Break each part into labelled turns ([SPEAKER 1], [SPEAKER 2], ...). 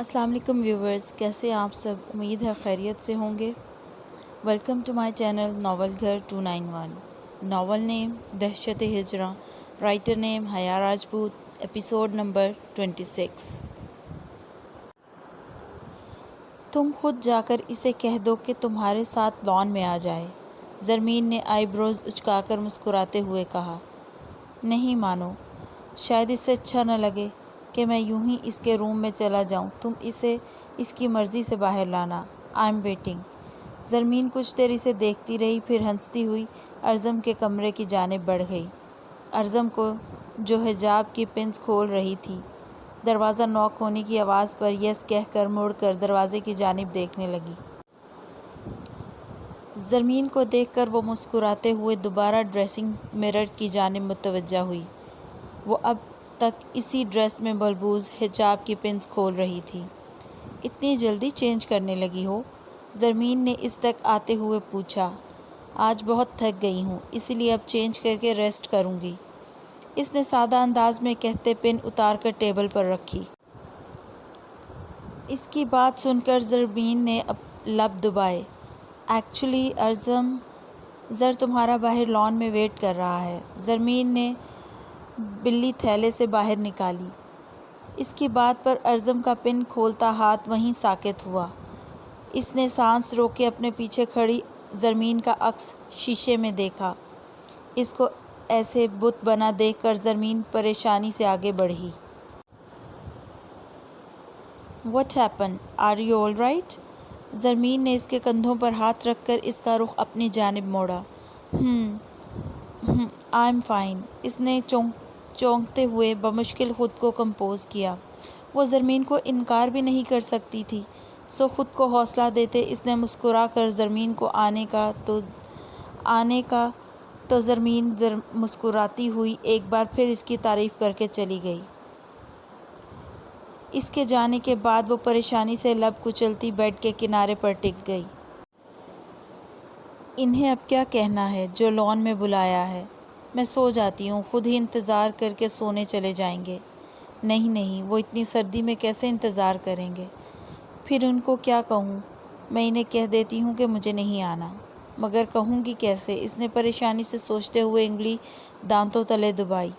[SPEAKER 1] السلام علیکم ویورز، کیسے ہیں آپ سب؟ امید ہے خیریت سے ہوں گے۔ Welcome to my channel novel گھر 291۔ ناول نیم دہشت ہجراں، رائٹر نیم حیا راجپوت، ایپیسوڈ نمبر 26۔ تم خود جا کر اسے کہہ دو کہ تمہارے ساتھ لان میں آ جائے، زرمین نے آئی بروز اچکا کر مسکراتے ہوئے کہا۔ نہیں مانو، شاید اسے اچھا نہ لگے کہ میں یوں ہی اس کے روم میں چلا جاؤں۔ تم اسے اس کی مرضی سے باہر لانا۔ I am waiting. زرمین کچھ دیر اسے دیکھتی رہی، پھر ہنستی ہوئی ارزم کے کمرے کی جانب بڑھ گئی۔ ارزم کو جو حجاب کی پنس کھول رہی تھی، دروازہ نوک ہونے کی آواز پر یس کہہ کر مڑ کر دروازے کی جانب دیکھنے لگی۔ زرمین کو دیکھ کر وہ مسکراتے ہوئے دوبارہ ڈریسنگ مرر کی جانب متوجہ ہوئی۔ وہ اب تک اسی ڈریس میں ملبوس حجاب کی پنس کھول رہی تھی۔ اتنی جلدی چینج کرنے لگی ہو؟ زرمین نے اس تک آتے ہوئے پوچھا۔ آج بہت تھک گئی ہوں، اس لیے اب چینج کر کے ریسٹ کروں گی، اس نے سادہ انداز میں کہتے پن اتار کر ٹیبل پر رکھی۔ اس کی بات سن کر زرمین نے لب دبائے۔ ایکچولی ارزم، زر تمہارا باہر لان میں ویٹ کر رہا ہے۔ زرمین نے بلی تھیلے سے باہر نکالی۔ اس کی بات پر ارزم کا پن کھولتا ہاتھ وہیں ساکت ہوا۔ اس نے سانس روک کے اپنے پیچھے کھڑی زرمین کا عکس شیشے میں دیکھا۔ اس کو ایسے بت بنا دیکھ کر زرمین پریشانی سے آگے بڑھی۔ What happened? Are you all right? Zarmeen نے اس کے کندھوں پر ہاتھ رکھ کر اس کا رخ اپنی جانب موڑا۔ I'm fine۔ اس نے چونکتے ہوئے بمشکل خود کو کمپوز کیا۔ وہ زرمین کو انکار بھی نہیں کر سکتی تھی، سو خود کو حوصلہ دیتے اس نے مسکرا کر زرمین کو آنے کا تو زرمین مسکراتی ہوئی ایک بار پھر اس کی تعریف کر کے چلی گئی۔ اس کے جانے کے بعد وہ پریشانی سے لب کچلتی بیڈ کے کنارے پر ٹک گئی۔ انہیں اب کیا کہنا ہے جو لان میں بلایا ہے؟ میں سو جاتی ہوں، خود ہی انتظار کر کے سونے چلے جائیں گے۔ نہیں، وہ اتنی سردی میں کیسے انتظار کریں گے؟ پھر ان کو کیا کہوں؟ میں انہیں کہہ دیتی ہوں کہ مجھے نہیں آنا، مگر کہوں گی کیسے؟ اس نے پریشانی سے سوچتے ہوئے انگلی دانتوں تلے دبائی۔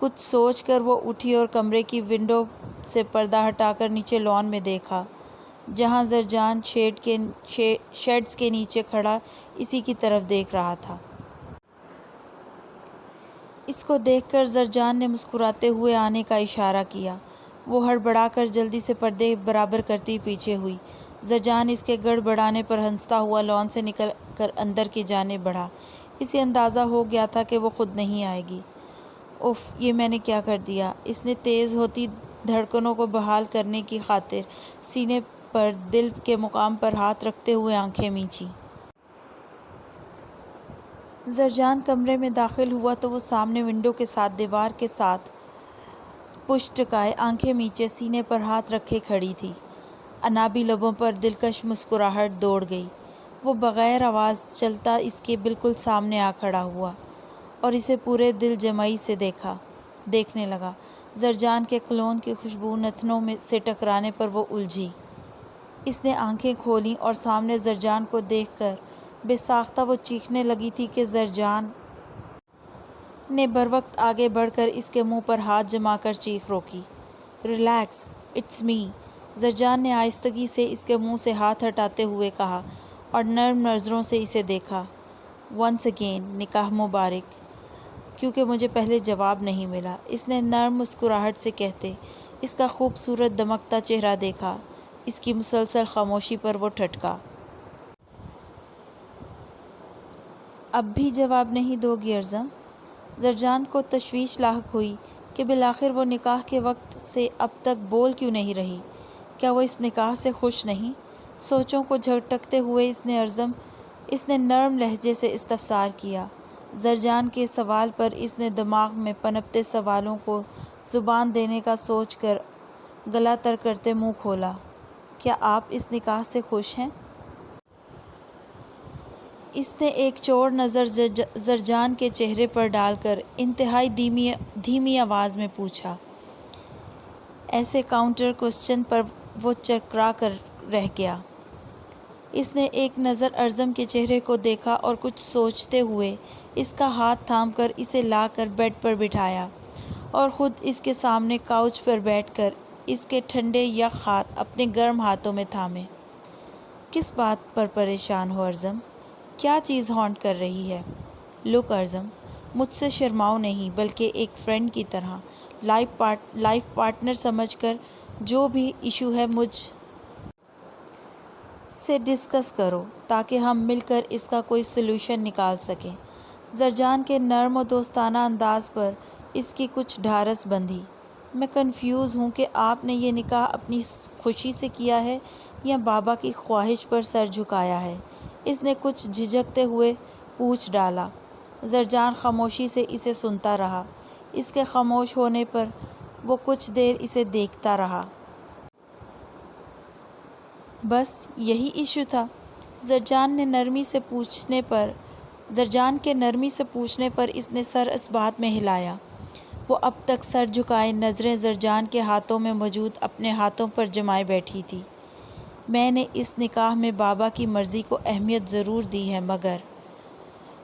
[SPEAKER 1] کچھ سوچ کر وہ اٹھی اور کمرے کی ونڈو سے پردہ ہٹا کر نیچے لان میں دیکھا، جہاں زرجان شیڈز کے نیچے کھڑا اسی کی طرف دیکھ رہا تھا۔ اس کو دیکھ کر زرجان نے مسکراتے ہوئے آنے کا اشارہ کیا۔ وہ ہڑبڑا کر جلدی سے پردے برابر کرتی پیچھے ہوئی۔ زرجان اس کے گڑبڑانے پر ہنستا ہوا لان سے نکل کر اندر کی جانب بڑھا۔ اسے اندازہ ہو گیا تھا کہ وہ خود نہیں آئے گی۔ اف، یہ میں نے کیا کر دیا؟ اس نے تیز ہوتی دھڑکنوں کو بحال کرنے کی خاطر سینے پر دل کے مقام پر ہاتھ رکھتے ہوئے آنکھیں میچیں۔ زرجان کمرے میں داخل ہوا تو وہ سامنے ونڈو کے ساتھ دیوار کے ساتھ پشت ٹکائے، آنکھیں میچے، سینے پر ہاتھ رکھے کھڑی تھی۔ انابی لبوں پر دلکش مسکراہٹ دوڑ گئی۔ وہ بغیر آواز چلتا اس کے بالکل سامنے آ کھڑا ہوا اور اسے پورے دل جمعی سے دیکھنے لگا۔ زرجان کے کلون کی خوشبو نتنوں سے ٹکرانے پر وہ الجھی۔ اس نے آنکھیں کھولیں اور سامنے زرجان کو دیکھ کر بے ساختہ وہ چیخنے لگی تھی کہ زرجان نے بروقت آگے بڑھ کر اس کے منہ پر ہاتھ جما کر چیخ روکی۔ ریلیکس، اٹس می، زرجان نے آہستگی سے اس کے منہ سے ہاتھ ہٹاتے ہوئے کہا اور نرم نظروں سے اسے دیکھا۔ ونس اگین، نکاح مبارک۔ کیونکہ مجھے پہلے جواب نہیں ملا، اس نے نرم مسکراہٹ سے کہتے اس کا خوبصورت دمکتا چہرہ دیکھا۔ اس کی مسلسل خاموشی پر وہ ٹھٹکا۔ اب بھی جواب نہیں دو گی ارزم؟ زرجان کو تشویش لاحق ہوئی کہ بالآخر وہ نکاح کے وقت سے اب تک بول کیوں نہیں رہی؟ کیا وہ اس نکاح سے خوش نہیں؟ سوچوں کو جھٹکتے ہوئے اس نے نرم لہجے سے استفسار کیا۔ زرجان کے سوال پر اس نے دماغ میں پنپتے سوالوں کو زبان دینے کا سوچ کر گلا تر کرتے منہ کھولا۔ کیا آپ اس نکاح سے خوش ہیں؟ اس نے ایک چور نظر زرجان کے چہرے پر ڈال کر انتہائی دھیمی آواز میں پوچھا۔ ایسے کاؤنٹر کوسچن پر وہ چکرا کر رہ گیا۔ اس نے ایک نظر ارزم کے چہرے کو دیکھا اور کچھ سوچتے ہوئے اس کا ہاتھ تھام کر اسے لا کر بیڈ پر بٹھایا اور خود اس کے سامنے کاؤچ پر بیٹھ کر اس کے ٹھنڈے یک ہاتھ اپنے گرم ہاتھوں میں تھامے۔ کس بات پر پریشان ہو ارزم؟ کیا چیز ہانٹ کر رہی ہے؟ لک ارزم، مجھ سے شرماؤ نہیں، بلکہ ایک فرینڈ کی طرح، لائف پارٹنر سمجھ کر جو بھی ایشو ہے مجھ سے ڈسکس کرو تاکہ ہم مل کر اس کا کوئی سلوشن نکال سکیں۔ زرجان کے نرم و دوستانہ انداز پر اس کی کچھ ڈھارس بندھی۔ میں کنفیوز ہوں کہ آپ نے یہ نکاح اپنی خوشی سے کیا ہے یا بابا کی خواہش پر سر جھکایا ہے؟ اس نے کچھ جھجکتے ہوئے پوچھ ڈالا۔ زرجان خاموشی سے اسے سنتا رہا۔ اس کے خاموش ہونے پر وہ کچھ دیر اسے دیکھتا رہا۔ بس یہی ایشو تھا؟ زرجان کے نرمی سے پوچھنے پر اس نے سر اس بات میں ہلایا۔ وہ اب تک سر جھکائے نظریں زرجان کے ہاتھوں میں موجود اپنے ہاتھوں پر جمائے بیٹھی تھی۔ میں نے اس نکاح میں بابا کی مرضی کو اہمیت ضرور دی ہے، مگر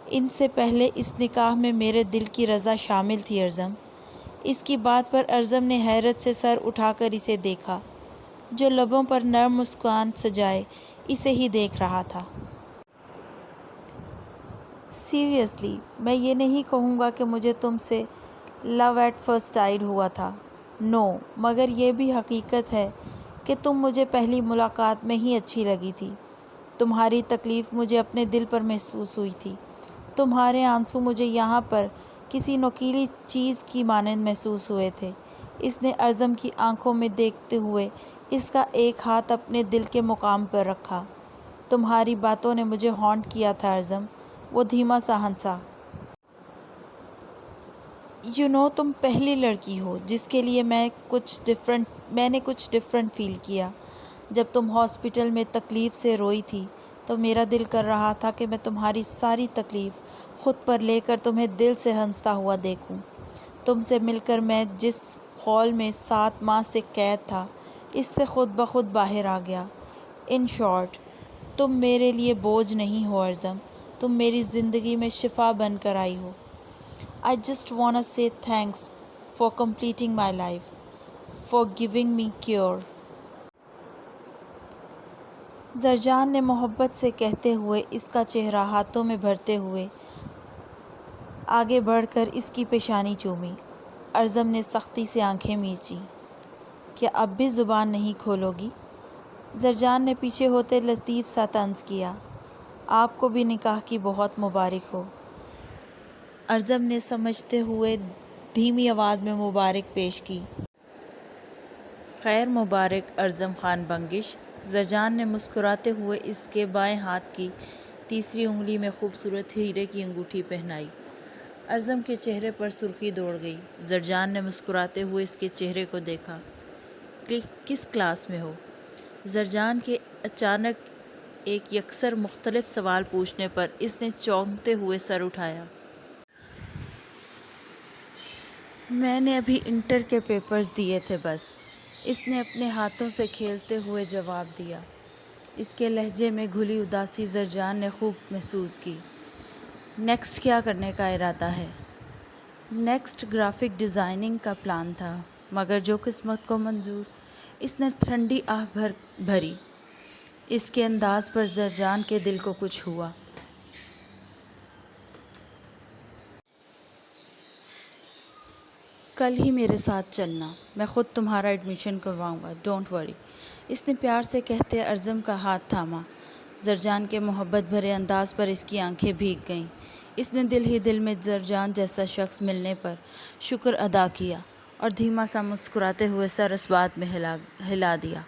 [SPEAKER 1] ان سے پہلے اس نکاح میں میرے دل کی رضا شامل تھی ارزم۔ اس کی بات پر ارزم نے حیرت سے سر اٹھا کر اسے دیکھا، جو لبوں پر نرم مسکان سجائے اسے ہی دیکھ رہا تھا۔ سیریسلی، میں یہ نہیں کہوں گا کہ مجھے تم سے لو ایٹ فرسٹ سائٹ ہوا تھا، نو، مگر یہ بھی حقیقت ہے کہ تم مجھے پہلی ملاقات میں ہی اچھی لگی تھی۔ تمہاری تکلیف مجھے اپنے دل پر محسوس ہوئی تھی۔ تمہارے آنسو مجھے یہاں پر کسی نوکیلی چیز کی مانند محسوس ہوئے تھے۔ اس نے ارزم کی آنکھوں میں دیکھتے ہوئے اس کا ایک ہاتھ اپنے دل کے مقام پر رکھا۔ تمہاری باتوں نے مجھے ہانٹ کیا تھا ارزم، وہ دھیما سا ہنسا۔ تم پہلی لڑکی ہو جس کے لیے میں نے کچھ ڈفرینٹ فیل کیا۔ جب تم ہاسپٹل میں تکلیف سے روئی تھی تو میرا دل کر رہا تھا کہ میں تمہاری ساری تکلیف خود پر لے کر تمہیں دل سے ہنستا ہوا دیکھوں۔ تم سے مل کر میں جس خول میں 7 ماہ سے قید تھا، اس سے خود بخود باہر آ گیا۔ ان شارٹ، تم میرے لیے بوجھ نہیں ہو ارزم، تم میری زندگی میں شفا بن کر آئی ہو۔ I just wanna say thanks for completing my life, for giving me cure. زرجان نے محبت سے کہتے ہوئے اس کا چہرہ ہاتھوں میں بھرتے ہوئے آگے بڑھ کر اس کی پیشانی چومی۔ ارزم نے سختی سے آنکھیں میچیں۔ کیا اب بھی زبان نہیں کھولو گی؟ زرجان نے پیچھے ہوتے لطیف سا طنز کیا۔ آپ کو بھی نکاح کی بہت مبارک ہو۔ ارزم نے سمجھتے ہوئے دھیمی آواز میں مبارک پیش کی۔ خیر مبارک ارزم خان بنگش۔ زرجان نے مسکراتے ہوئے اس کے بائیں ہاتھ کی تیسری انگلی میں خوبصورت ہیرے کی انگوٹھی پہنائی۔ ارزم کے چہرے پر سرخی دوڑ گئی۔ زرجان نے مسکراتے ہوئے اس کے چہرے کو دیکھا۔ کس کلاس میں ہو؟ زرجان کے اچانک ایک یکسر مختلف سوال پوچھنے پر اس نے چونکتے ہوئے سر اٹھایا۔ میں نے ابھی انٹر کے پیپرز دیے تھے بس، اس نے اپنے ہاتھوں سے کھیلتے ہوئے جواب دیا۔ اس کے لہجے میں گھلی اداسی زرجان نے خوب محسوس کی۔ نیکسٹ کیا کرنے کا ارادہ ہے؟ نیکسٹ گرافک ڈیزائننگ کا پلان تھا، مگر جو قسمت کو منظور۔ اس نے ٹھنڈی آہ بھری۔ اس کے انداز پر زرجان کے دل کو کچھ ہوا۔ کل ہی میرے ساتھ چلنا، میں خود تمہارا ایڈمیشن کرواؤں گا، ڈونٹ وری۔ اس نے پیار سے کہتے ارزم کا ہاتھ تھاما۔ زرجان کے محبت بھرے انداز پر اس کی آنکھیں بھیگ گئیں۔ اس نے دل ہی دل میں زرجان جیسا شخص ملنے پر شکر ادا کیا اور دھیما سا مسکراتے ہوئے سر اس بات میں ہلا دیا۔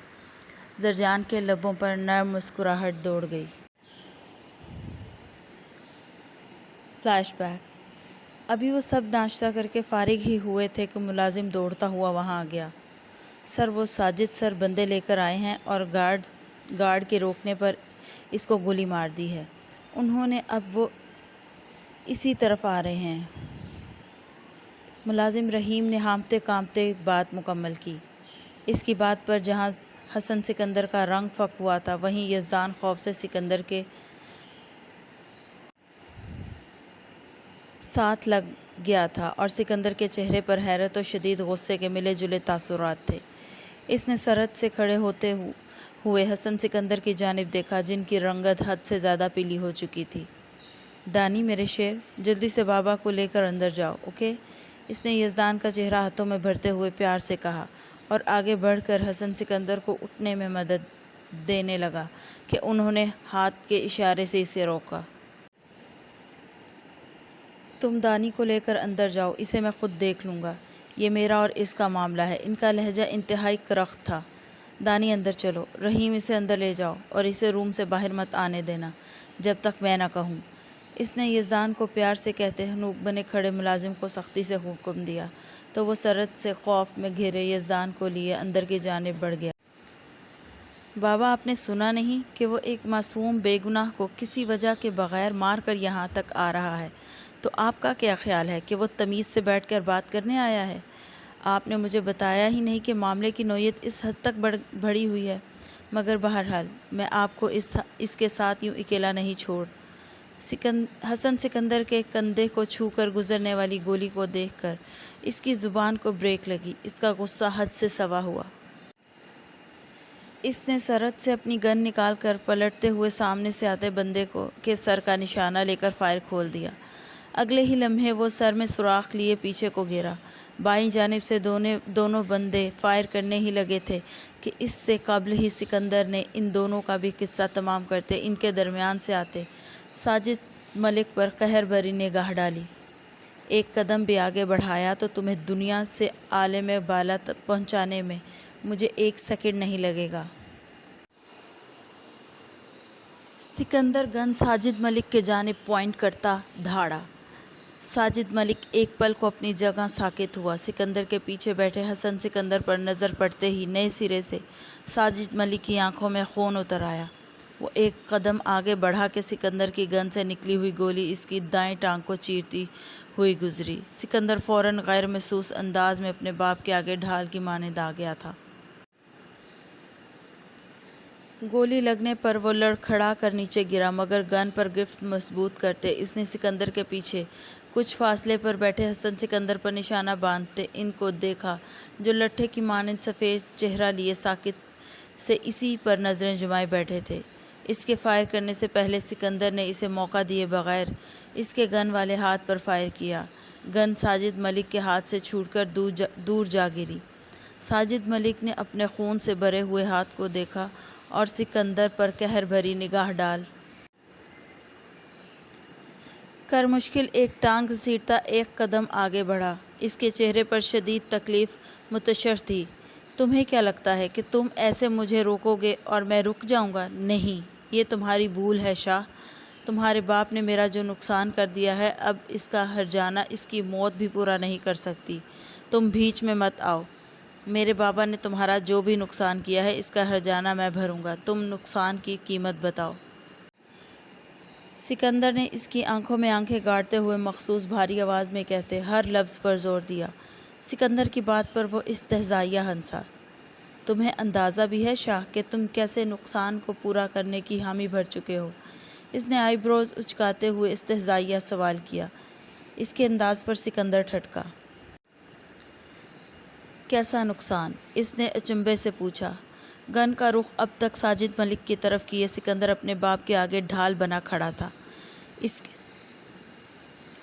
[SPEAKER 1] زرجان کے لبوں پر نرم مسکراہٹ دوڑ گئی۔ Flashback. ابھی وہ سب ناشتہ کر کے فارغ ہی ہوئے تھے کہ ملازم دوڑتا ہوا وہاں آ گیا۔ سر، وہ ساجد سر بندے لے کر آئے ہیں اور گارڈ کے روکنے پر اس کو گولی مار دی ہے۔ انہوں نے اب وہ اسی طرف آ رہے ہیں۔ ملازم رحیم نے ہانپتے کانپتے بات مکمل کی۔ اس کی بات پر جہاں حسن سکندر کا رنگ فک ہوا تھا، وہیں یزدان خوف سے سکندر کے ساتھ لگ گیا تھا، اور سکندر کے چہرے پر حیرت و شدید غصے کے ملے جلے تاثرات تھے۔ اس نے سرحد سے کھڑے ہوتے ہوئے حسن سکندر کی جانب دیکھا، جن کی رنگت حد سے زیادہ پیلی ہو چکی تھی۔ دانی میرے شیر، جلدی سے بابا کو لے کر اندر جاؤ، اوکے؟ اس نے یزدان کا چہرہ ہاتھوں میں بھرتے ہوئے پیار سے کہا، اور آگے بڑھ کر حسن سکندر کو اٹھنے میں مدد دینے لگا کہ انہوں نے ہاتھ کے اشارے سے اسے روکا۔ تم دانی کو لے کر اندر جاؤ، اسے میں خود دیکھ لوں گا، یہ میرا اور اس کا معاملہ ہے۔ ان کا لہجہ انتہائی کرخت تھا۔ دانی اندر چلو، رحیم اسے اندر لے جاؤ، اور اسے روم سے باہر مت آنے دینا جب تک میں نہ کہوں۔ اس نے یزدان کو پیار سے کہتے ہنوک بنے کھڑے ملازم کو سختی سے حکم دیا، تو وہ سرحد سے خوف میں گھرے یزدان کو لیے اندر کی جانب بڑھ گیا۔ بابا، آپ نے سنا نہیں کہ وہ ایک معصوم بے گناہ کو کسی وجہ کے بغیر مار کر یہاں تک آ رہا ہے؟ تو آپ کا کیا خیال ہے کہ وہ تمیز سے بیٹھ کر بات کرنے آیا ہے؟ آپ نے مجھے بتایا ہی نہیں کہ معاملے کی نوعیت اس حد تک بڑھی ہوئی ہے۔ مگر بہرحال میں آپ کو اس کے ساتھ یوں اکیلا نہیں چھوڑ۔ حسن سکندر کے کندھے کو چھو کر گزرنے والی گولی کو دیکھ کر اس کی زبان کو بریک لگی۔ اس کا غصہ حد سے سوا ہوا۔ اس نے سرحد سے اپنی گن نکال کر پلٹتے ہوئے سامنے سے آتے بندے کے سر کا نشانہ لے کر فائر کھول دیا۔ اگلے ہی لمحے وہ سر میں سوراخ لیے پیچھے کو گھیرا۔ بائیں جانب سے دونوں بندے فائر کرنے ہی لگے تھے کہ اس سے قبل ہی سکندر نے ان دونوں کا بھی قصہ تمام کرتے ان کے درمیان سے آتے ساجد ملک پر قہر بھری نگاہ ڈالی۔ ایک قدم بھی آگے بڑھایا تو تمہیں دنیا سے عالم بالا پہنچانے میں مجھے ایک سیکنڈ نہیں لگے گا۔ سکندر گن ساجد ملک کے جانب پوائنٹ کرتا دھاڑا۔ ساجد ملک ایک پل کو اپنی جگہ ساکت ہوا۔ سکندر کے پیچھے بیٹھے حسن سکندر پر نظر پڑتے ہی نئے سرے سے ساجد ملک کی آنکھوں میں خون اتر آیا۔ وہ ایک قدم آگے بڑھا کہ سکندر کی گن سے نکلی ہوئی گولی اس کی دائیں ٹانگ کو چیرتی ہوئی گزری۔ سکندر فوراً غیر محسوس انداز میں اپنے باپ کے آگے ڈھال کی مانند آ گیا تھا۔ گولی لگنے پر وہ لڑکھڑا کر نیچے گرا، مگر گن پر گرفت مضبوط کرتے اس نے سکندر کے پیچھے کچھ فاصلے پر بیٹھے حسن سکندر پر نشانہ باندھتے ان کو دیکھا، جو لٹھے کی مانند سفید چہرہ لیے ساکت سے اسی پر نظریں جمائے بیٹھے تھے۔ اس کے فائر کرنے سے پہلے سکندر نے اسے موقع دیے بغیر اس کے گن والے ہاتھ پر فائر کیا۔ گن ساجد ملک کے ہاتھ سے چھوٹ کر دور جا گری۔ ساجد ملک نے اپنے خون سے بھرے ہوئے ہاتھ کو دیکھا اور سکندر پر قہر بھری نگاہ ڈال کر مشکل ایک ٹانگ گھسیٹتا ایک قدم آگے بڑھا۔ اس کے چہرے پر شدید تکلیف منتشر تھی۔ تمہیں کیا لگتا ہے کہ تم ایسے مجھے روکو گے اور میں رک جاؤں گا؟ نہیں، یہ تمہاری بھول ہے شاہ۔ تمہارے باپ نے میرا جو نقصان کر دیا ہے، اب اس کا ہرجانہ اس کی موت بھی پورا نہیں کر سکتی۔ تم بیچ میں مت آؤ۔ میرے بابا نے تمہارا جو بھی نقصان کیا ہے، اس کا ہرجانہ میں بھروں گا۔ تم نقصان کی قیمت بتاؤ۔ سکندر نے اس کی آنکھوں میں آنکھیں گاڑتے ہوئے مخصوص بھاری آواز میں کہتے ہر لفظ پر زور دیا۔ سکندر کی بات پر وہ استہزائیہ ہنسا۔ تمہیں اندازہ بھی ہے شاہ کہ تم کیسے نقصان کو پورا کرنے کی حامی بھر چکے ہو؟ اس نے آئی بروز اچکاتے ہوئے استہزائیہ سوال کیا۔ اس کے انداز پر سکندر ٹھٹکا۔ کیسا نقصان؟ اس نے اچنبھے سے پوچھا۔ گن کا رخ اب تک ساجد ملک کی طرف کیے سکندر اپنے باپ کے آگے ڈھال بنا کھڑا تھا۔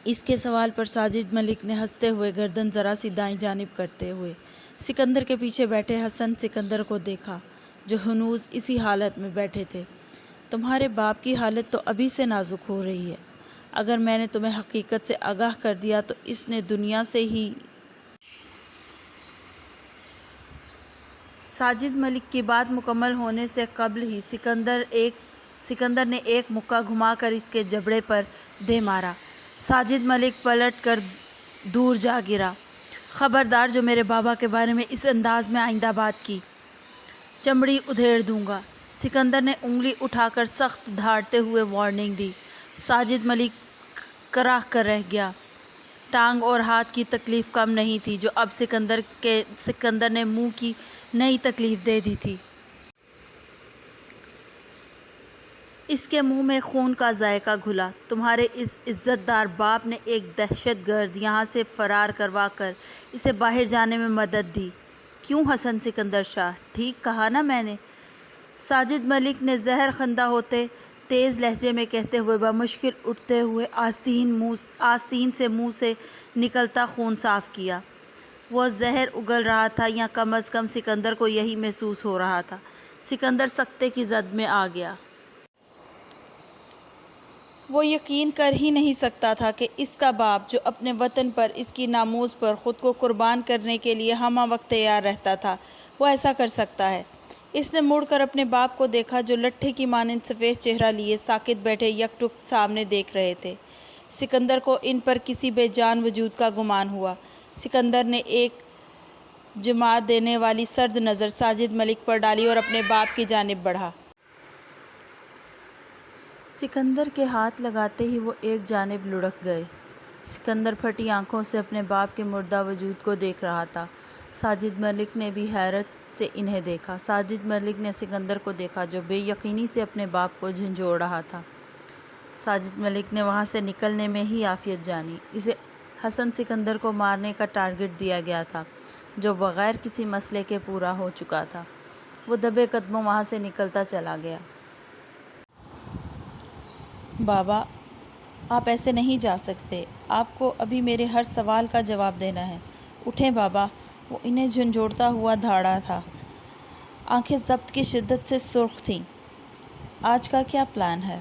[SPEAKER 1] اس کے سوال پر ساجد ملک نے ہنستے ہوئے گردن ذرا سی دائیں جانب کرتے ہوئے سکندر کے پیچھے بیٹھے حسن سکندر کو دیکھا، جو ہنوز اسی حالت میں بیٹھے تھے۔ تمہارے باپ کی حالت تو ابھی سے نازک ہو رہی ہے۔ اگر میں نے تمہیں حقیقت سے آگاہ کر دیا تو اس نے دنیا سے ہی۔ ساجد ملک کی بات مکمل ہونے سے قبل ہی سکندر نے ایک مکہ گھما کر اس کے جبڑے پر دے مارا۔ ساجد ملک پلٹ کر دور جا گرا۔ خبردار، جو میرے بابا کے بارے میں اس انداز میں آئندہ بات کی، چمڑی ادھیڑ دوں گا۔ سکندر نے انگلی اٹھا کر سخت دھاڑتے ہوئے وارننگ دی۔ ساجد ملک کراہ کر رہ گیا۔ ٹانگ اور ہاتھ کی تکلیف کم نہیں تھی جو اب سکندر نے منہ کی نئی تکلیف دے دی تھی۔ اس کے منہ میں خون کا ذائقہ گھلا۔ تمہارے اس عزت دار باپ نے ایک دہشت گرد یہاں سے فرار کروا کر اسے باہر جانے میں مدد دی۔ کیوں حسن سکندر شاہ، ٹھیک کہا نا میں نے؟ ساجد ملک نے زہر خندہ ہوتے تیز لہجے میں کہتے ہوئے بمشکل اٹھتے ہوئے آستین سے منہ سے نکلتا خون صاف کیا۔ وہ زہر اگل رہا تھا یا کم از کم سکندر کو یہی محسوس ہو رہا تھا۔ سکندر سکتے کی زد میں آ گیا۔ وہ یقین کر ہی نہیں سکتا تھا کہ اس کا باپ جو اپنے وطن پر، اس کی ناموس پر خود کو قربان کرنے کے لیے ہمہ وقت تیار رہتا تھا، وہ ایسا کر سکتا ہے۔ اس نے مڑ کر اپنے باپ کو دیکھا جو لٹھے کی مانند سفید چہرہ لیے ساکت بیٹھے یک ٹک سامنے دیکھ رہے تھے۔ سکندر کو ان پر کسی بے جان وجود کا گمان ہوا۔ سکندر نے ایک جمع دینے والی سرد نظر ساجد ملک پر ڈالی اور اپنے باپ کی جانب بڑھا۔ سکندر کے ہاتھ لگاتے ہی وہ ایک جانب لڑھک گئے۔ سکندر پھٹی آنکھوں سے اپنے باپ کے مردہ وجود کو دیکھ رہا تھا۔ ساجد ملک نے بھی حیرت سے انہیں دیکھا۔ ساجد ملک نے سکندر کو دیکھا جو بے یقینی سے اپنے باپ کو جھنجھوڑ رہا تھا۔ ساجد ملک نے وہاں سے نکلنے میں ہی عافیت جانی۔ اسے حسن سکندر کو مارنے کا ٹارگٹ دیا گیا تھا جو بغیر کسی مسئلے کے پورا ہو چکا تھا۔ وہ دبے قدموں وہاں سے نکلتا چلا گیا۔ بابا، آپ ایسے نہیں جا سکتے۔ آپ کو ابھی میرے ہر سوال کا جواب دینا ہے۔ اٹھیں بابا۔ وہ انہیں جھنجھوڑتا ہوا دھاڑا تھا۔ آنکھیں ضبط کی شدت سے سرخ تھیں۔ آج کا کیا پلان ہے؟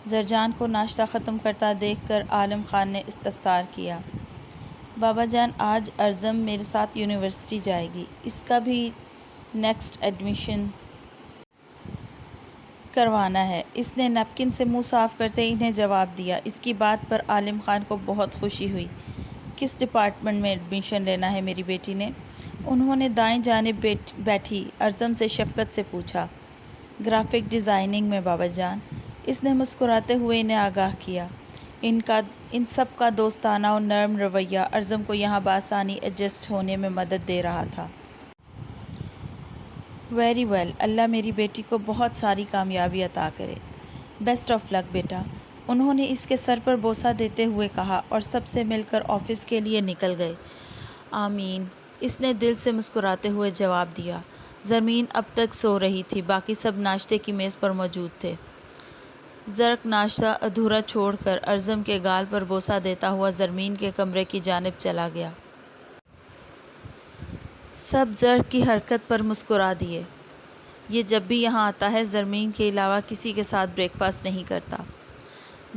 [SPEAKER 1] زرجان کو ناشتہ ختم کرتا دیکھ کر عالم خان نے استفسار کیا۔ بابا جان، آج ارزم میرے ساتھ یونیورسٹی جائے گی۔ اس کا بھی نیکسٹ ایڈمیشن کروانا ہے۔ اس نے نیپکن سے منہ صاف کرتے انہیں جواب دیا۔ اس کی بات پر عالم خان کو بہت خوشی ہوئی۔ کس ڈپارٹمنٹ میں ایڈمیشن لینا ہے میری بیٹی نے؟ انہوں نے دائیں جانب بیٹھی ارزم سے شفقت سے پوچھا۔ گرافک ڈیزائننگ میں بابا جان۔ اس نے مسکراتے ہوئے انہیں آگاہ کیا۔ ان سب کا دوستانہ اور نرم رویہ ارزم کو یہاں بآسانی ایڈجسٹ ہونے میں مدد دے رہا تھا۔ ویری ویل، اللہ میری بیٹی کو بہت ساری کامیابی عطا کرے۔ بیسٹ آف لک بیٹا، انہوں نے اس کے سر پر بوسہ دیتے ہوئے کہا اور سب سے مل کر آفس کے لیے نکل گئے۔ آمین، اس نے دل سے مسکراتے ہوئے جواب دیا۔ زرمین اب تک سو رہی تھی، باقی سب ناشتے کی میز پر موجود تھے۔ زرق ناشتہ ادھورا چھوڑ کر ارزم کے گال پر بوسہ دیتا ہوا زرمین کے کمرے کی جانب چلا گیا۔ سب زرق کی حرکت پر مسکرا دیے۔ یہ جب بھی یہاں آتا ہے زرمین کے علاوہ کسی کے ساتھ بریک فاسٹ نہیں کرتا۔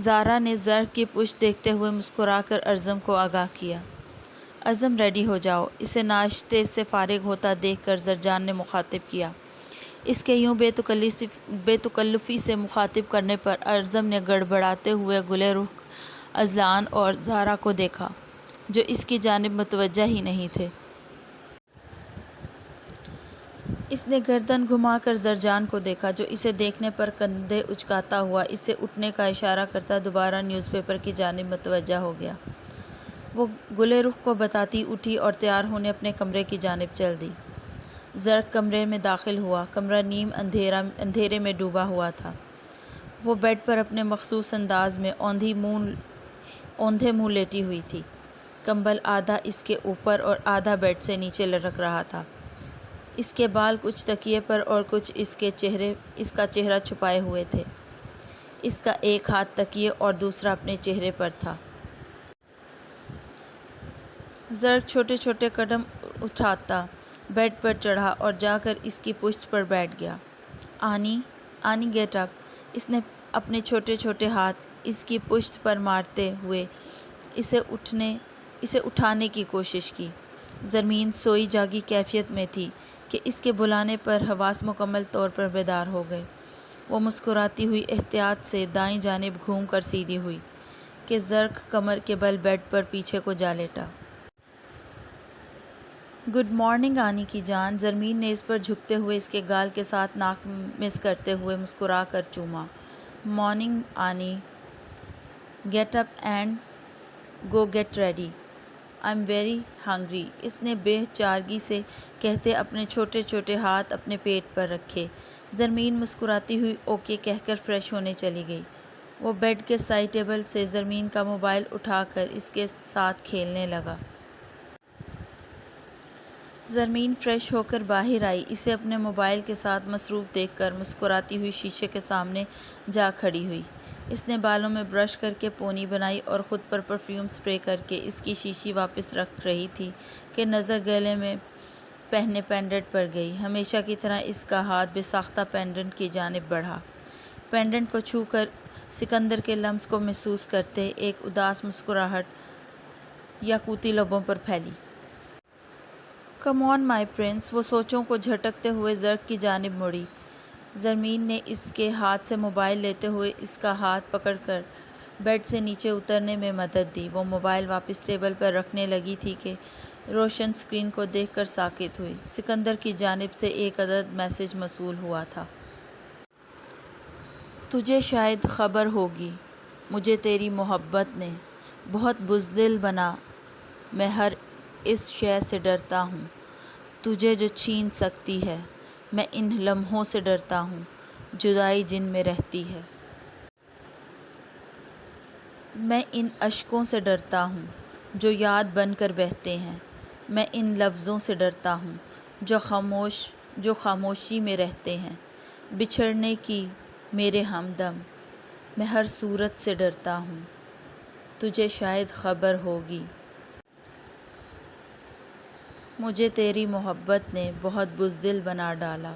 [SPEAKER 1] زارا نے زرق کی پشت دیکھتے ہوئے مسکرا کر ارزم کو آگاہ کیا۔ ارزم ریڈی ہو جاؤ۔ اسے ناشتے سے فارغ ہوتا دیکھ کر زرجان نے مخاطب کیا۔ اس کے یوں بے تکلفی سے مخاطب کرنے پر ارزم نے گڑبڑاتے ہوئے گلے رخ اذلان اور زارا کو دیکھا جو اس کی جانب متوجہ ہی نہیں تھے۔ اس نے گردن گھما کر زرجان کو دیکھا جو اسے دیکھنے پر کندھے اچکاتا ہوا اسے اٹھنے کا اشارہ کرتا دوبارہ نیوز پیپر کی جانب متوجہ ہو گیا۔ وہ گلے رخ کو بتاتی اٹھی اور تیار ہونے اپنے کمرے کی جانب چل دی۔ زرق کمرے میں داخل ہوا۔ کمرہ نیم اندھیرے میں ڈوبا ہوا تھا۔ وہ بیڈ پر اپنے مخصوص انداز میں اوندھے منہ لیٹی ہوئی تھی۔ کمبل آدھا اس کے اوپر اور آدھا بیڈ سے نیچے لٹک رہا تھا۔ اس کے بال کچھ تکیے پر اور کچھ اس کا چہرہ چھپائے ہوئے تھے۔ اس کا ایک ہاتھ تکیے اور دوسرا اپنے چہرے پر تھا۔ زرق چھوٹے چھوٹے قدم اٹھاتا بیڈ پر چڑھا اور جا کر اس کی پشت پر بیٹھ گیا۔ آنی گیٹ اپ۔ اس نے اپنے چھوٹے چھوٹے ہاتھ اس کی پشت پر مارتے ہوئے اسے اٹھانے کی کوشش کی۔ زرمین سوئی جاگی کیفیت میں تھی کہ اس کے بلانے پر حواس مکمل طور پر بیدار ہو گئے۔ وہ مسکراتی ہوئی احتیاط سے دائیں جانب گھوم کر سیدھی ہوئی کہ زرق کمر کے بل بیڈ پر پیچھے کو جا لیٹا۔ گڈ مارننگ آنی کی جان۔ زرمین نے اس پر جھکتے ہوئے اس کے گال کے ساتھ ناک مس کرتے ہوئے مسکرا کر چوما۔ Morning Annie. Get up and go get ready. I'm very hungry. اس نے بے چارگی سے کہتے اپنے چھوٹے چھوٹے ہاتھ اپنے پیٹ پر رکھے۔ زرمین مسکراتی ہوئی اوکے کہہ کر فریش ہونے چلی گئی۔ وہ بیڈ کے سائڈ ٹیبل سے زرمین کا موبائل اٹھا کر اس کے ساتھ کھیلنے لگا۔ زرمین فریش ہو کر باہر آئی۔ اسے اپنے موبائل کے ساتھ مصروف دیکھ کر مسکراتی ہوئی شیشے کے سامنے جا کھڑی ہوئی۔ اس نے بالوں میں برش کر کے پونی بنائی اور خود پر پرفیوم اسپرے کر کے اس کی شیشی واپس رکھ رہی تھی کہ نظر گلے میں پہنے پینڈنٹ پر گئی۔ ہمیشہ کی طرح اس کا ہاتھ بے ساختہ پینڈنٹ کی جانب بڑھا۔ پینڈنٹ کو چھو کر سکندر کے لمس کو محسوس کرتے ایک اداس مسکراہٹ یاقوتی لبوں پر پھیلی۔ کم آن مائی پرنس، وہ سوچوں کو جھٹکتے ہوئے زرق کی جانب مڑی۔ زرمین نے اس کے ہاتھ سے موبائل لیتے ہوئے اس کا ہاتھ پکڑ کر بیڈ سے نیچے اترنے میں مدد دی۔ وہ موبائل واپس ٹیبل پر رکھنے لگی تھی کہ روشن اسکرین کو دیکھ کر ساکت ہوئی۔ سکندر کی جانب سے ایک عدد میسج موصول ہوا تھا۔ تجھے شاید خبر ہوگی، مجھے تیری محبت نے بہت بزدل بنا، میں ہر اس شے سے ڈرتا ہوں تجھے جو چھین سکتی ہے، میں ان لمحوں سے ڈرتا ہوں جدائی جن میں رہتی ہے، میں ان اشکوں سے ڈرتا ہوں جو یاد بن کر بہتے ہیں، میں ان لفظوں سے ڈرتا ہوں جو خاموشی میں رہتے ہیں، بچھڑنے کی میرے ہمدم، میں ہر صورت سے ڈرتا ہوں، تجھے شاید خبر ہوگی، مجھے تیری محبت نے بہت بزدل بنا ڈالا۔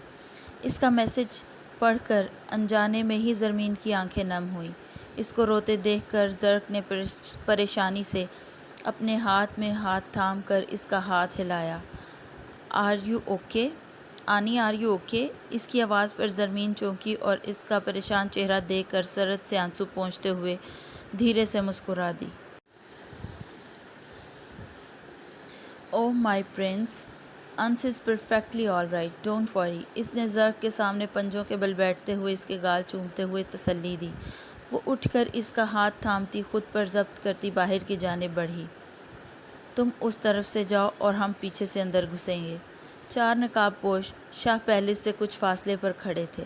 [SPEAKER 1] اس کا میسج پڑھ کر انجانے میں ہی زرمین کی آنکھیں نم ہوئیں۔ اس کو روتے دیکھ کر زرق نے پریشانی سے اپنے ہاتھ میں ہاتھ تھام کر اس کا ہاتھ ہلایا۔ آنی آر یو اوکے؟ اس کی آواز پر زرمین چونکی اور اس کا پریشان چہرہ دیکھ کر سرد سے آنسو پونچھتے ہوئے دھیرے سے مسکرا دی۔ Oh my prince, Anas is perfectly all right, don't worry. اس نے زرق کے سامنے پنجوں کے بل بیٹھتے ہوئے اس کے گال چومتے ہوئے تسلی دی۔ وہ اٹھ کر اس کا ہاتھ تھامتی خود پر ضبط کرتی باہر کی جانب بڑھی۔ تم اس طرف سے جاؤ اور ہم پیچھے سے اندر گھسیں گے۔ چار نقاب پوش شاہ پیلس سے کچھ فاصلے پر کھڑے تھے۔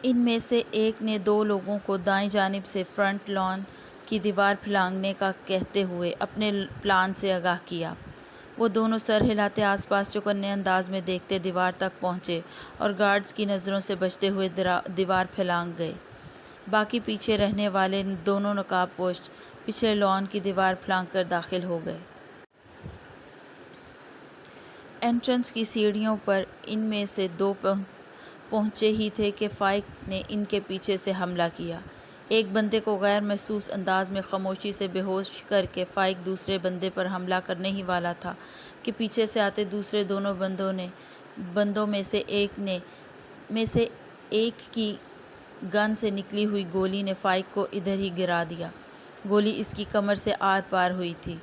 [SPEAKER 1] ان میں سے ایک نے دو لوگوں کو دائیں جانب سے فرنٹ لان کی دیوار پھلانگنے کا کہتے ہوئے اپنے پلان سے آگاہ کیا۔ وہ دونوں سر ہلاتے آس پاس چوکنے انداز میں دیکھتے دیوار تک پہنچے اور گارڈز کی نظروں سے بچتے ہوئے دیوار پھلانگ گئے۔ باقی پیچھے رہنے والے دونوں نقاب پوش پچھلے لان کی دیوار پھلانگ کر داخل ہو گئے۔ انٹرنس کی سیڑھیوں پر ان میں سے دو پہنچے ہی تھے کہ فائق نے ان کے پیچھے سے حملہ کیا۔ ایک بندے کو غیر محسوس انداز میں خاموشی سے بے ہوش کر کے فائق دوسرے بندے پر حملہ کرنے ہی والا تھا کہ پیچھے سے آتے دوسرے دونوں بندوں میں سے ایک کی گن سے نکلی ہوئی گولی نے فائق کو ادھر ہی گرا دیا۔ گولی اس کی کمر سے آر پار ہوئی تھی۔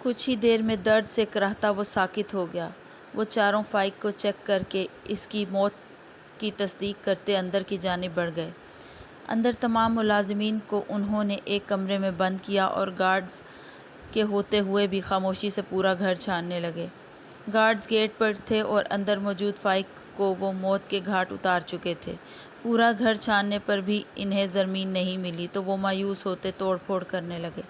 [SPEAKER 1] کچھ ہی دیر میں درد سے کراہتا وہ ساکت ہو گیا۔ وہ چاروں فائق کو چیک کر کے اس کی موت کی تصدیق کرتے اندر کی جانب بڑھ گئے۔ اندر تمام ملازمین کو انہوں نے ایک کمرے میں بند کیا اور گارڈز کے ہوتے ہوئے بھی خاموشی سے پورا گھر چھاننے لگے۔ گارڈز گیٹ پر تھے اور اندر موجود فائق کو وہ موت کے گھاٹ اتار چکے تھے۔ پورا گھر چھاننے پر بھی انہیں زرمین نہیں ملی تو وہ مایوس ہوتے توڑ پھوڑ کرنے لگے۔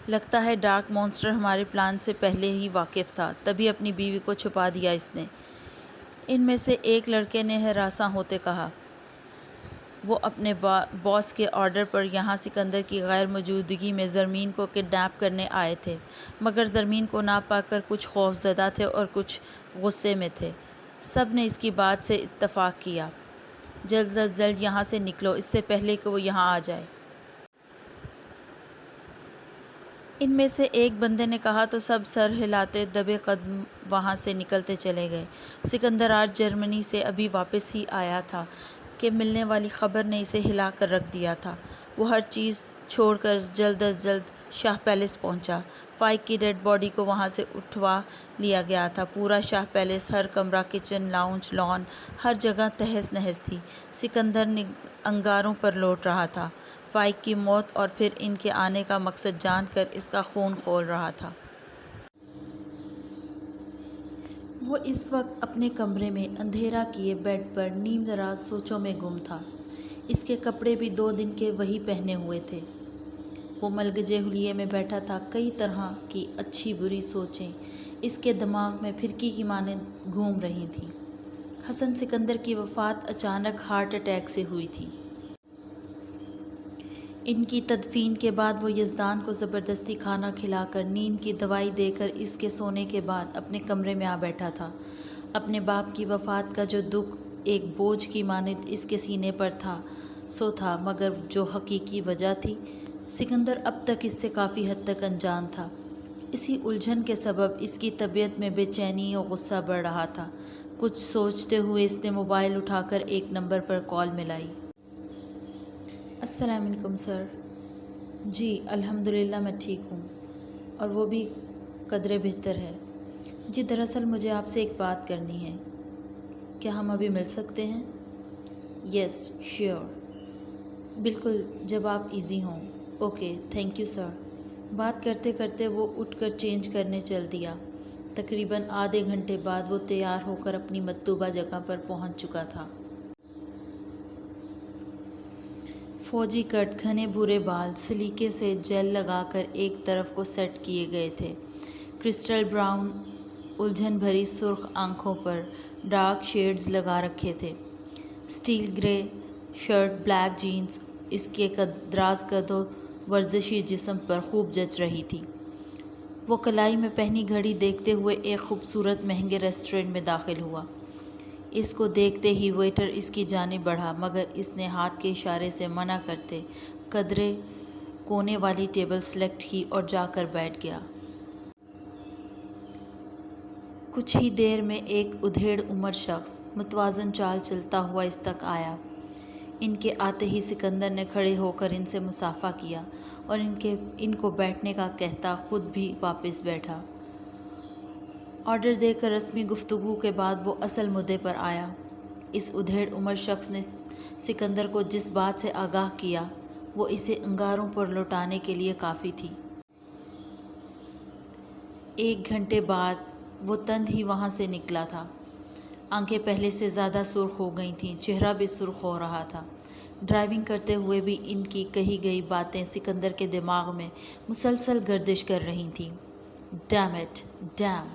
[SPEAKER 1] لگتا ہے ڈارک مانسٹر ہمارے پلان سے پہلے ہی واقف تھا، تبھی اپنی بیوی کو چھپا دیا اس نے، ان میں سے ایک لڑکے نے ہراساں ہوتے کہا۔ وہ اپنے باس کے آرڈر پر یہاں سکندر کی غیر موجودگی میں زرمین کو کڈنیپ کرنے آئے تھے، مگر زرمین کو نہ پا کر کچھ خوف زدہ تھے اور کچھ غصے میں تھے۔ سب نے اس کی بات سے اتفاق کیا۔ جلد از جلد یہاں سے نکلو اس سے پہلے کہ وہ یہاں آ جائے۔ ان میں سے ایک بندے نے کہا تو سب سر ہلاتے دبے قدم وہاں سے نکلتے چلے گئے۔ سکندر آج جرمنی سے ابھی واپس ہی آیا تھا کہ ملنے والی خبر نے اسے ہلا کر رکھ دیا تھا۔ وہ ہر چیز چھوڑ کر جلد از جلد شاہ پیلس پہنچا۔ فائق کی ڈیڈ باڈی کو وہاں سے اٹھوا لیا گیا تھا۔ پورا شاہ پیلس، ہر کمرہ، کچن، لاؤنج، لان، ہر جگہ تہس نہس تھی۔ سکندر انگاروں پر لوٹ رہا تھا، فائق کی موت اور پھر ان کے آنے کا مقصد جان کر اس کا خون کھول رہا تھا۔ وہ اس وقت اپنے کمرے میں اندھیرا کیے بیڈ پر نیم دراز سوچوں میں گم تھا۔ اس کے کپڑے بھی 2 دن کے وہی پہنے ہوئے تھے۔ وہ ملگجے حلیے میں بیٹھا تھا۔ کئی طرح کی اچھی بری سوچیں اس کے دماغ میں پھرکی کی مانند گھوم رہی تھیں۔ حسن سکندر کی وفات اچانک ہارٹ اٹیک سے ہوئی تھی۔ ان کی تدفین کے بعد وہ یزدان کو زبردستی کھانا کھلا کر، نیند کی دوائی دے کر اس کے سونے کے بعد اپنے کمرے میں آ بیٹھا تھا۔ اپنے باپ کی وفات کا جو دکھ ایک بوجھ کی مانند اس کے سینے پر تھا سو تھا، مگر جو حقیقی وجہ تھی، سکندر اب تک اس سے کافی حد تک انجان تھا۔ اسی الجھن کے سبب اس کی طبیعت میں بے چینی اور غصہ بڑھ رہا تھا۔ کچھ سوچتے ہوئے اس نے موبائل اٹھا کر ایک نمبر پر کال ملائی۔ السلام علیکم سر۔ جی الحمدللہ میں ٹھیک ہوں، اور وہ بھی قدرے بہتر ہے۔ جی دراصل مجھے آپ سے ایک بات کرنی ہے، کیا ہم ابھی مل سکتے ہیں؟ یس شیور، بالکل جب آپ ایزی ہوں۔ Okay thank you sir. بات کرتے کرتے وہ اٹھ کر چینج کرنے چل دیا۔ تقریباً آدھے گھنٹے بعد وہ تیار ہو کر اپنی مطلوبہ جگہ پر پہنچ چکا تھا۔ فوجی کٹ، گھنے بھورے بال سلیقے سے جیل لگا کر ایک طرف کو سیٹ کیے گئے تھے۔ کرسٹل براؤن الجھن بھری سرخ آنکھوں پر ڈارک شیڈز لگا رکھے تھے۔ سٹیل گرے شرٹ، بلیک جینز اس کے دراز قد و ورزشی جسم پر خوب جچ رہی تھی۔ وہ کلائی میں پہنی گھڑی دیکھتے ہوئے ایک خوبصورت مہنگے ریسٹورنٹ میں داخل ہوا۔ اس کو دیکھتے ہی ویٹر اس کی جانب بڑھا، مگر اس نے ہاتھ کے اشارے سے منع کرتے قدرے کونے والی ٹیبل سلیکٹ کی اور جا کر بیٹھ گیا۔ کچھ ہی دیر میں ایک ادھیڑ عمر شخص متوازن چال چلتا ہوا اس تک آیا۔ ان کے آتے ہی سکندر نے کھڑے ہو کر ان سے مصافحہ کیا اور ان کو بیٹھنے کا کہتا خود بھی واپس بیٹھا۔ آرڈر دے کر رسمی گفتگو کے بعد وہ اصل مدعے پر آیا۔ اس ادھیڑ عمر شخص نے سکندر کو جس بات سے آگاہ کیا وہ اسے انگاروں پر لوٹانے کے لیے کافی تھی۔ 1 گھنٹے بعد وہ تند ہی وہاں سے نکلا تھا۔ آنکھیں پہلے سے زیادہ سرخ ہو گئی تھیں، چہرہ بھی سرخ ہو رہا تھا۔ ڈرائیونگ کرتے ہوئے بھی ان کی کہی گئی باتیں سکندر کے دماغ میں مسلسل گردش کر رہی تھیں۔ Dam it, dam!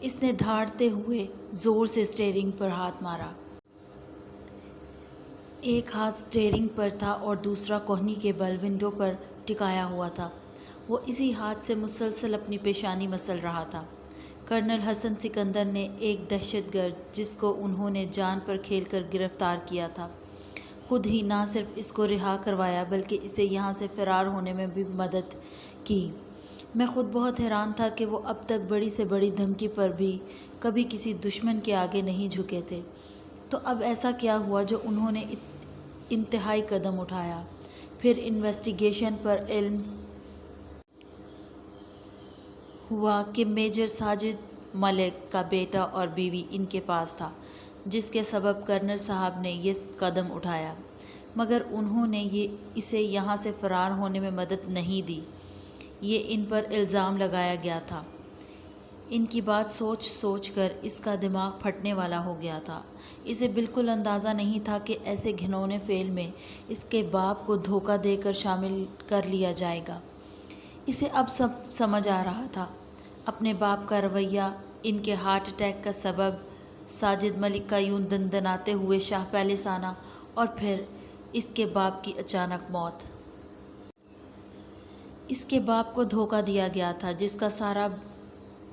[SPEAKER 1] اس نے دھاڑتے ہوئے زور سے اسٹیئرنگ پر ہاتھ مارا۔ ایک ہاتھ اسٹیئرنگ پر تھا اور دوسرا کوہنی کے بل ونڈو پر ٹکایا ہوا تھا۔ وہ اسی ہاتھ سے مسلسل اپنی پیشانی مسل رہا تھا۔ کرنل حسن سکندر نے ایک دہشت گرد جس کو انہوں نے جان پر کھیل کر گرفتار کیا تھا، خود ہی نہ صرف اس کو رہا کروایا بلکہ اسے یہاں سے فرار ہونے میں بھی مدد کی۔ میں خود بہت حیران تھا کہ وہ اب تک بڑی سے بڑی دھمکی پر بھی کبھی کسی دشمن کے آگے نہیں جھکے تھے، تو اب ایسا کیا ہوا جو انہوں نے انتہائی قدم اٹھایا؟ پھر انویسٹیگیشن پر علم ہوا کہ میجر ساجد ملک کا بیٹا اور بیوی ان کے پاس تھا، جس کے سبب کرنل صاحب نے یہ قدم اٹھایا، مگر انہوں نے اسے یہاں سے فرار ہونے میں مدد نہیں دی۔ یہ ان پر الزام لگایا گیا تھا۔ ان کی بات سوچ سوچ کر اس کا دماغ پھٹنے والا ہو گیا تھا۔ اسے بالکل اندازہ نہیں تھا کہ ایسے گھنونے فعل میں اس کے باپ کو دھوکہ دے کر شامل کر لیا جائے گا۔ اسے اب سب سمجھ آ رہا تھا۔ اپنے باپ کا رویہ، ان کے ہارٹ اٹیک کا سبب، ساجد ملک کا یوں دندناتے ہوئے شاہ پیلس آنا، اور پھر اس کے باپ کی اچانک موت۔ اس کے باپ کو دھوکہ دیا گیا تھا، جس کا سارا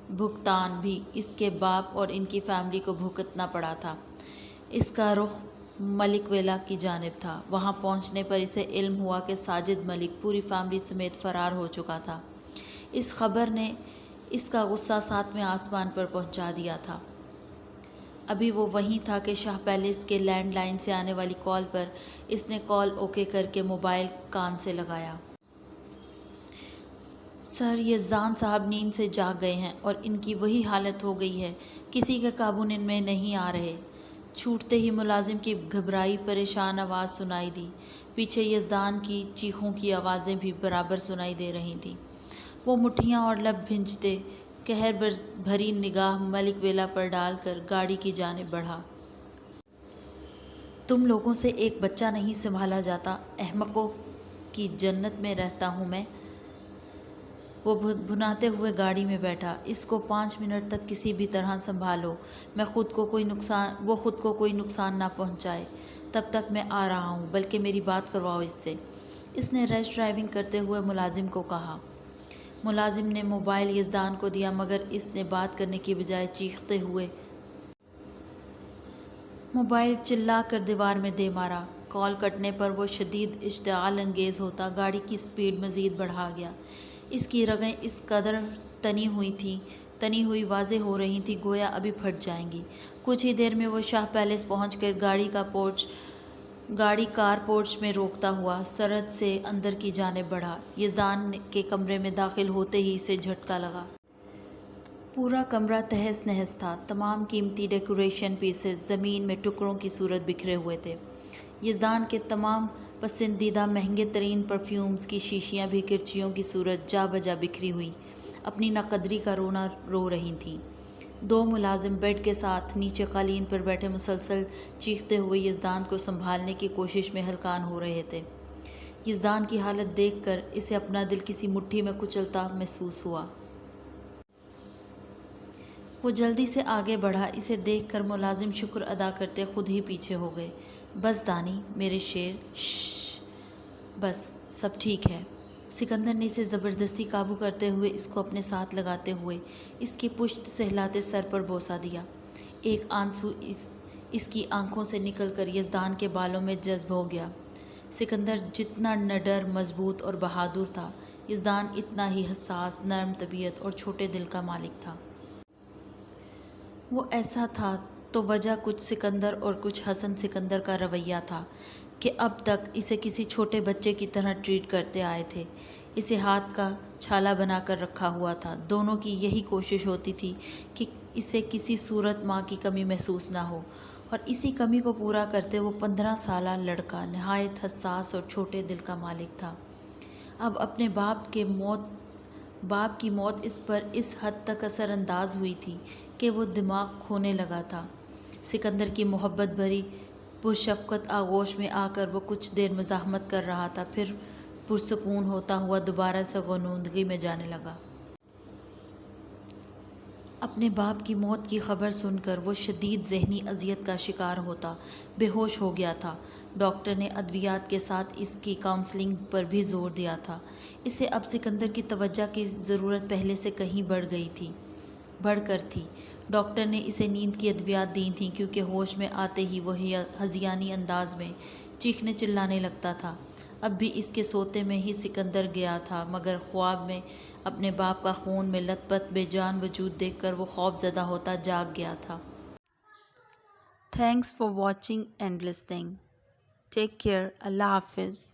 [SPEAKER 1] بھگتان بھی اس کے باپ اور ان کی فیملی کو بھگتنا پڑا تھا۔ اس کا رخ ملک ویلا کی جانب تھا۔ وہاں پہنچنے پر اسے علم ہوا کہ ساجد ملک پوری فیملی سمیت فرار ہو چکا تھا۔ اس خبر نے اس کا غصہ 7ویں آسمان پر پہنچا دیا تھا۔ ابھی وہ وہیں تھا کہ شاہ پیلس کے لینڈ لائن سے آنے والی کال پر اس نے کال اوکے کر کے موبائل کان سے لگایا۔ سر یزدان صاحب نیند سے جاگ گئے ہیں اور ان کی وہی حالت ہو گئی ہے، کسی کا قابو ان میں نہیں آ رہے۔ چھوٹتے ہی ملازم کی گھبرائی پریشان آواز سنائی دی۔ پیچھے یزدان کی چیخوں کی آوازیں بھی برابر سنائی دے رہی تھیں۔ وہ مٹھیاں اور لب بھنجتے قہر بھری نگاہ ملک ویلا پر ڈال کر گاڑی کی جانب بڑھا۔ تم لوگوں سے ایک بچہ نہیں سنبھالا جاتا، احمقوں کی جنت میں رہتا ہوں میں۔ وہ بھناتے ہوئے گاڑی میں بیٹھا۔ اس کو 5 منٹ تک کسی بھی طرح سنبھالو، وہ خود کو کوئی نقصان نہ پہنچائے، تب تک میں آ رہا ہوں، بلکہ میری بات کرواؤ اس سے، اس نے ریش ڈرائیونگ کرتے ہوئے ملازم کو کہا۔ ملازم نے موبائل یزدان کو دیا، مگر اس نے بات کرنے کی بجائے چیختے ہوئے موبائل چلا کر دیوار میں دے مارا۔ کال کٹنے پر وہ شدید اشتعال انگیز ہوتا گاڑی کی سپیڈ مزید بڑھا گیا۔ اس کی رگیں اس قدر تنی ہوئی واضح ہو رہی تھیں گویا ابھی پھٹ جائیں گی۔ کچھ ہی دیر میں وہ شاہ پیلس پہنچ کر گاڑی کار پورچ میں روکتا ہوا سرحد سے اندر کی جانب بڑھا۔ یزدان کے کمرے میں داخل ہوتے ہی اسے جھٹکا لگا۔ پورا کمرہ تہس نہس تھا، تمام قیمتی ڈیکوریشن پیسز زمین میں ٹکڑوں کی صورت بکھرے ہوئے تھے۔ یزدان کے تمام پسندیدہ مہنگے ترین پرفیومز کی شیشیاں بھی کرچیوں کی صورت جا بجا بکھری ہوئی اپنی ناقدری کا رونا رو رہی تھیں۔ 2 ملازم بیڈ کے ساتھ نیچے قالین پر بیٹھے مسلسل چیختے ہوئے یزدان کو سنبھالنے کی کوشش میں ہلکان ہو رہے تھے۔ یزدان کی حالت دیکھ کر اسے اپنا دل کسی مٹھی میں کچلتا محسوس ہوا۔ وہ جلدی سے آگے بڑھا۔ اسے دیکھ کر ملازم شکر ادا کرتے خود ہی پیچھے ہو گئے۔ بس دانی میرے شیر، شش، بس سب ٹھیک ہے۔ سکندر نے اسے زبردستی قابو کرتے ہوئے اس کو اپنے ساتھ لگاتے ہوئے اس کی پشت سہلاتے سر پر بوسہ دیا۔ ایک آنسو اس کی آنکھوں سے نکل کر یزدان کے بالوں میں جذب ہو گیا۔ سکندر جتنا نڈر، مضبوط اور بہادر تھا، یزدان اتنا ہی حساس، نرم طبیعت اور چھوٹے دل کا مالک تھا۔ وہ ایسا تھا تو وجہ کچھ سکندر اور کچھ حسن سکندر کا رویہ تھا کہ اب تک اسے کسی چھوٹے بچے کی طرح ٹریٹ کرتے آئے تھے۔ اسے ہاتھ کا چھالا بنا کر رکھا ہوا تھا۔ دونوں کی یہی کوشش ہوتی تھی کہ اسے کسی صورت ماں کی کمی محسوس نہ ہو، اور اسی کمی کو پورا کرتے وہ 15 سالہ لڑکا نہایت حساس اور چھوٹے دل کا مالک تھا۔ اب اپنے باپ کی موت اس پر اس حد تک اثر انداز ہوئی تھی کہ وہ دماغ کھونے لگا تھا۔ سکندر کی محبت بھری پرشفقت آغوش میں آ کر وہ کچھ دیر مزاحمت کر رہا تھا، پھر پرسکون ہوتا ہوا دوبارہ سے غنودگی میں جانے لگا۔ اپنے باپ کی موت کی خبر سن کر وہ شدید ذہنی اذیت کا شکار ہوتا بے ہوش ہو گیا تھا۔ ڈاکٹر نے ادویات کے ساتھ اس کی کاؤنسلنگ پر بھی زور دیا تھا۔ اسے اب سکندر کی توجہ کی ضرورت پہلے سے کہیں بڑھ کر تھی۔ ڈاکٹر نے اسے نیند کی ادویات دی تھیں کیونکہ ہوش میں آتے ہی وہ ہذیانی انداز میں چیخنے چلانے لگتا تھا۔ اب بھی اس کے سوتے میں ہی سکندر گیا تھا، مگر خواب میں اپنے باپ کا خون میں لت پت بے جان وجود دیکھ کر وہ خوف زدہ ہوتا جاگ گیا تھا۔ Thanks for watching and listening. Take care. اللہ حافظ۔